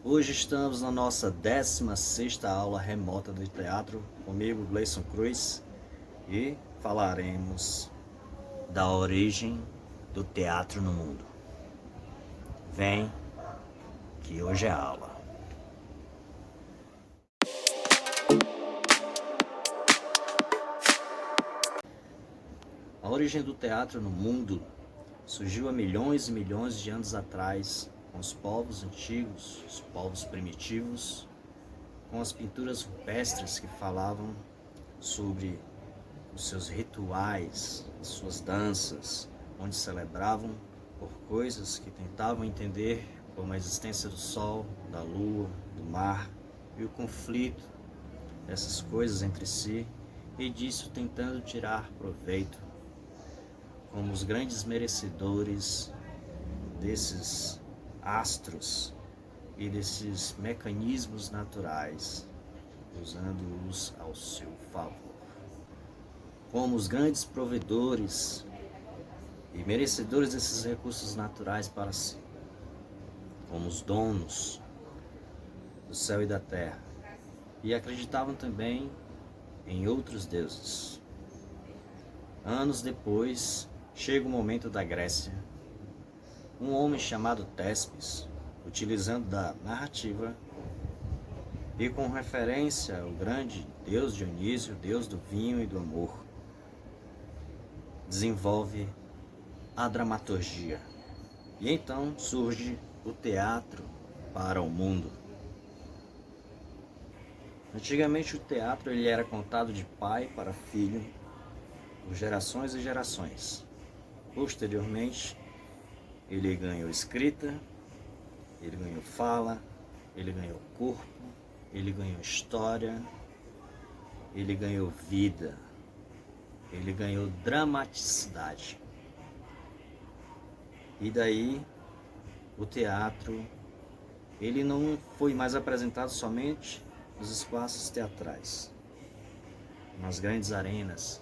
Hoje estamos na nossa 16ª aula remota de teatro, comigo, Gleison Cruz, e falaremos da origem do teatro no mundo. Vem, que hoje é a aula. A origem do teatro no mundo surgiu há milhões e milhões de anos atrás, com os povos antigos, os povos primitivos, com as pinturas rupestres que falavam sobre os seus rituais, as suas danças, onde celebravam por coisas que tentavam entender, como a existência do sol, da lua, do mar e o conflito dessas coisas entre si, e disso tentando tirar proveito, como os grandes merecedores desses astros e desses mecanismos naturais, usando-os ao seu favor. Como os grandes provedores e merecedores desses recursos naturais para si, como os donos do céu e da terra, e acreditavam também em outros deuses. Anos depois, chega o momento da Grécia. Um homem chamado Téspis, utilizando da narrativa e com referência ao grande deus Dionísio, deus do vinho e do amor, desenvolve a dramaturgia. E então surge o teatro para o mundo. Antigamente o teatro ele era contado de pai para filho, por gerações e gerações. Posteriormente, ele ganhou escrita, ele ganhou fala, ele ganhou corpo, ele ganhou história, ele ganhou vida, ele ganhou dramaticidade. E daí o teatro ele não foi mais apresentado somente nos espaços teatrais, nas grandes arenas.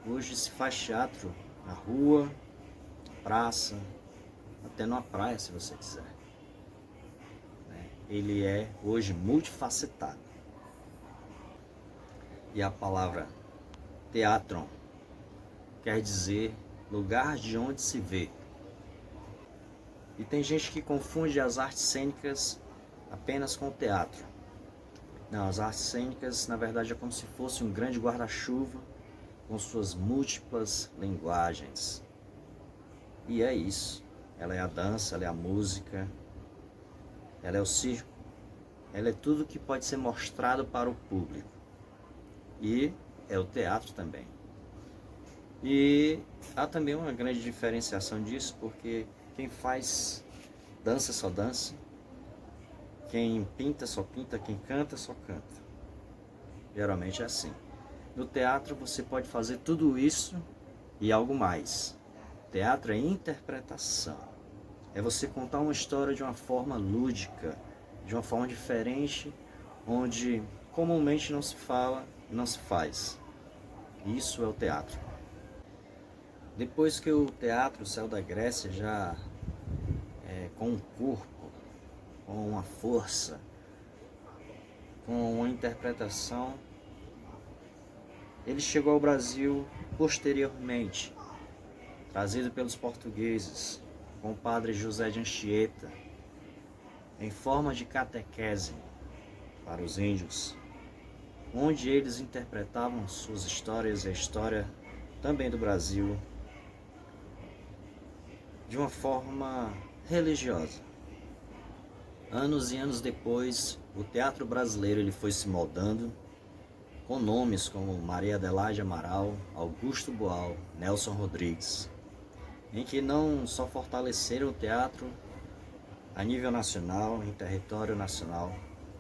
Hoje se faz teatro na rua, praça, até numa praia, se você quiser. Ele é hoje multifacetado. E a palavra teatron quer dizer lugar de onde se vê. E tem gente que confunde as artes cênicas apenas com o teatro. Não, as artes cênicas, na verdade, é como se fosse um grande guarda-chuva com suas múltiplas linguagens. E é isso. Ela é a dança, ela é a música, ela é o circo, ela é tudo que pode ser mostrado para o público. E é o teatro também. E há também uma grande diferenciação disso, porque quem faz dança só dança, quem pinta só pinta, quem canta só canta. Geralmente é assim. No teatro você pode fazer tudo isso e algo mais. Teatro é interpretação. É você contar uma história de uma forma lúdica, de uma forma diferente, onde comumente não se fala, não se faz. Isso é o teatro. Depois que o teatro saiu da Grécia já com um corpo, com uma força, com uma interpretação, ele chegou ao Brasil posteriormente, trazido pelos portugueses, com o padre José de Anchieta, em forma de catequese para os índios, onde eles interpretavam suas histórias e a história também do Brasil de uma forma religiosa. Anos e anos depois, o teatro brasileiro ele foi se moldando com nomes como Maria Adelaide Amaral, Augusto Boal, Nelson Rodrigues, em que não só fortaleceram o teatro a nível nacional, em território nacional,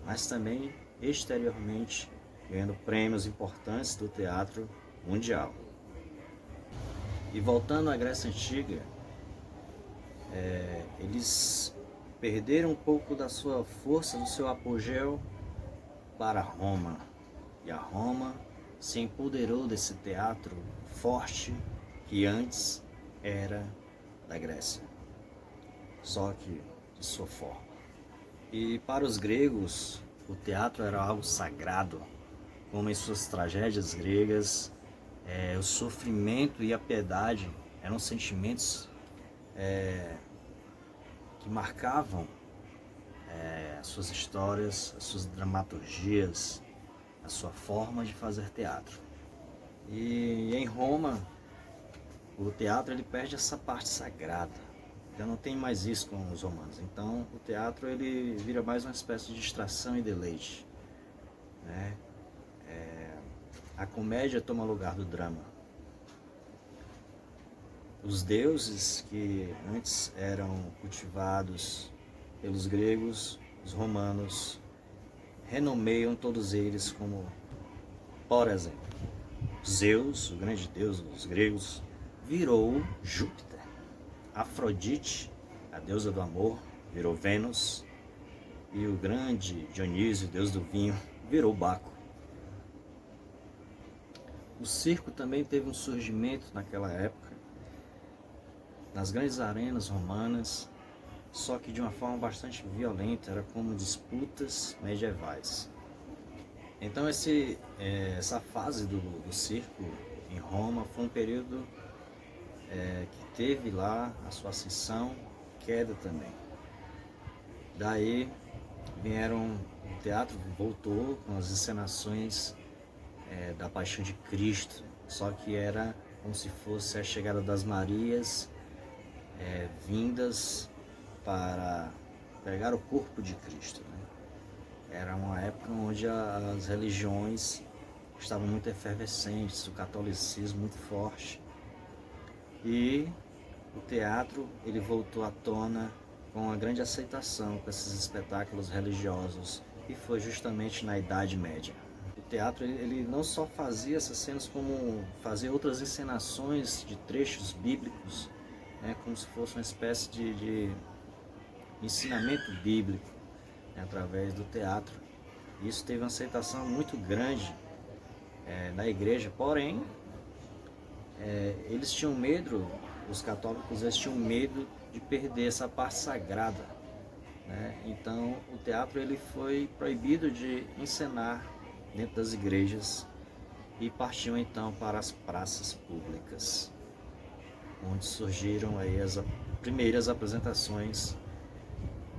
mas também exteriormente, ganhando prêmios importantes do teatro mundial. E voltando à Grécia Antiga, eles perderam um pouco da sua força, do seu apogeu para Roma. E a Roma se empoderou desse teatro forte que antes era da Grécia, só que de sua forma. E para os gregos, o teatro era algo sagrado, como em suas tragédias gregas, o sofrimento e a piedade eram sentimentos que marcavam as suas histórias, as suas dramaturgias, a sua forma de fazer teatro. E em Roma, o teatro ele perde essa parte sagrada. Já não tem mais isso com os romanos. Então, o teatro ele vira mais uma espécie de distração e deleite, né? A comédia toma lugar do drama. Os deuses que antes eram cultivados pelos gregos, os romanos, renomeiam todos eles como, por exemplo, Zeus, o grande deus dos gregos, virou Júpiter. Afrodite, a deusa do amor, virou Vênus. E o grande Dionísio, deus do vinho, virou Baco. O circo também teve um surgimento naquela época, nas grandes arenas romanas, só que de uma forma bastante violenta, era como disputas medievais. Então essa fase do circo em Roma foi um período que teve lá a sua ascensão, queda também. Daí o teatro voltou com as encenações da Paixão de Cristo, só que era como se fosse a chegada das Marias vindas para pegar o corpo de Cristo, né? Era uma época onde as religiões estavam muito efervescentes, o catolicismo muito forte. E o teatro ele voltou à tona com uma grande aceitação com esses espetáculos religiosos, e foi justamente na Idade Média. O teatro ele não só fazia essas cenas, como fazia outras encenações de trechos bíblicos, né, como se fosse uma espécie de ensinamento bíblico, né, através do teatro. Isso teve uma aceitação muito grande na igreja, porém eles tinham medo, os católicos eles tinham medo de perder essa parte sagrada, né? Então o teatro ele foi proibido de encenar dentro das igrejas e partiu então para as praças públicas, onde surgiram aí as primeiras apresentações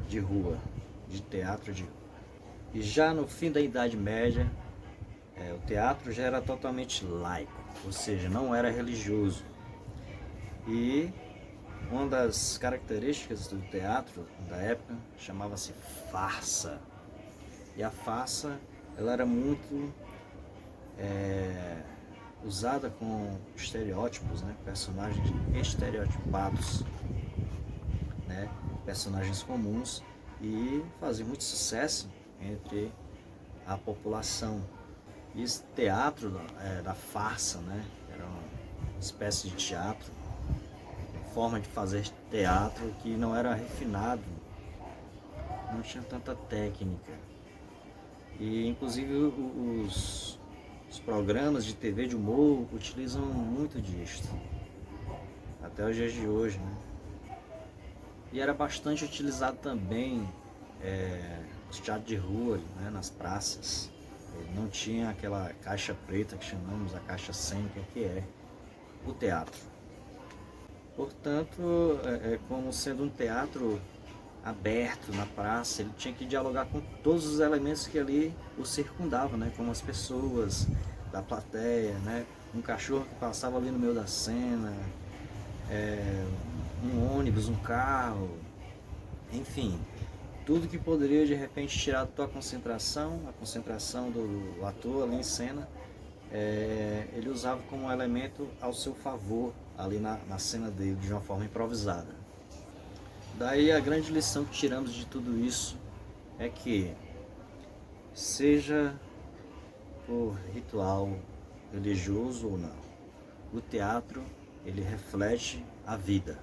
de rua, de teatro de rua. E já no fim da Idade Média, o teatro já era totalmente laico, ou seja, não era religioso. E uma das características do teatro da época chamava-se farsa. E a farsa ela era muito usada com estereótipos, né? Personagens estereotipados, né? Personagens comuns, e fazia muito sucesso entre a população. E esse teatro da farsa, né? Era uma espécie de teatro, forma de fazer teatro que não era refinado, não tinha tanta técnica. E inclusive os programas de TV de humor utilizam muito disto, até os dias de hoje, né? E era bastante utilizado também os teatros de rua, né, nas praças. Não tinha aquela caixa preta que chamamos, a caixa cênica, que é o teatro. Portanto, como sendo um teatro aberto na praça, ele tinha que dialogar com todos os elementos que ali o circundavam, né? Como as pessoas da plateia, né? Um cachorro que passava ali no meio da cena, um ônibus, um carro, enfim, tudo que poderia de repente tirar a tua concentração, a concentração do ator ali em cena, ele usava como um elemento ao seu favor ali na cena dele, de uma forma improvisada. Daí a grande lição que tiramos de tudo isso é que, seja por ritual religioso ou não, o teatro ele reflete a vida.